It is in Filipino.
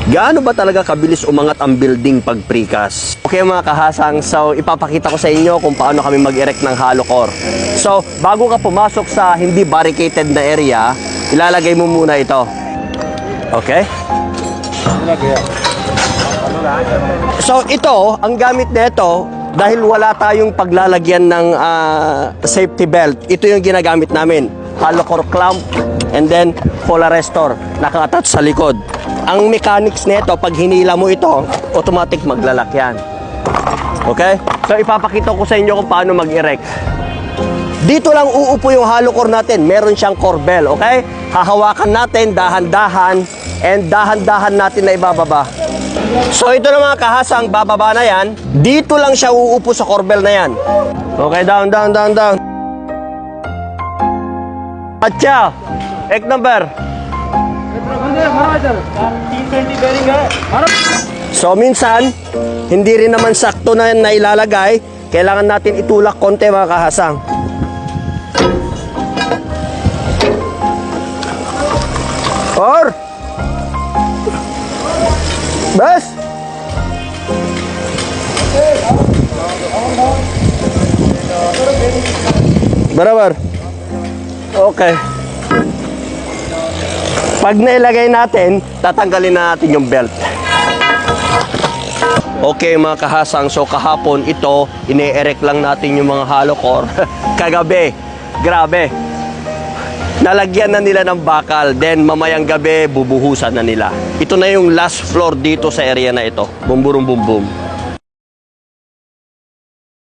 Gaano ba talaga kabilis umangat ang building pag precast? Okay mga kahasang, so ipapakita ko sa inyo kung paano kami mag-erect ng hollow core. So, bago ka pumasok sa hindi barricaded na area, ilalagay mo muna ito. Okay? So, ito, ang gamit nito, dahil wala tayong paglalagyan ng safety belt, ito yung ginagamit namin. Hollow core clamp, and then fall arrestor, naka-attach sa likod. Ang mechanics nito, pag hinila mo ito, automatic maglalak yan. Okay? So, ipapakita ko sa inyo kung paano mag-erect. Dito lang uupo yung hollow core natin. Meron siyang corbel, okay? Hahawakan natin, dahan-dahan, and dahan-dahan natin na ibababa. So, ito na mga kahasang, bababa na yan. Dito lang siya uupo sa corbel na yan. Okay, down, down, down, down. Atcha, ek number. So minsan, hindi rin naman sakto na ilalagay. Kailangan natin itulak konti mga kahasang. Or bas. Barabar. Okay. Pag nailagay natin, tatanggalin na natin yung belt. Okay mga kahasang, so kahapon ito, ine-erect lang natin yung mga hollow core. Kagabi, grabe. Nalagyan na nila ng bakal, then mamayang gabi, bubuhusan na nila. Ito na yung last floor dito sa area na ito. Bum, burum, bum, bum.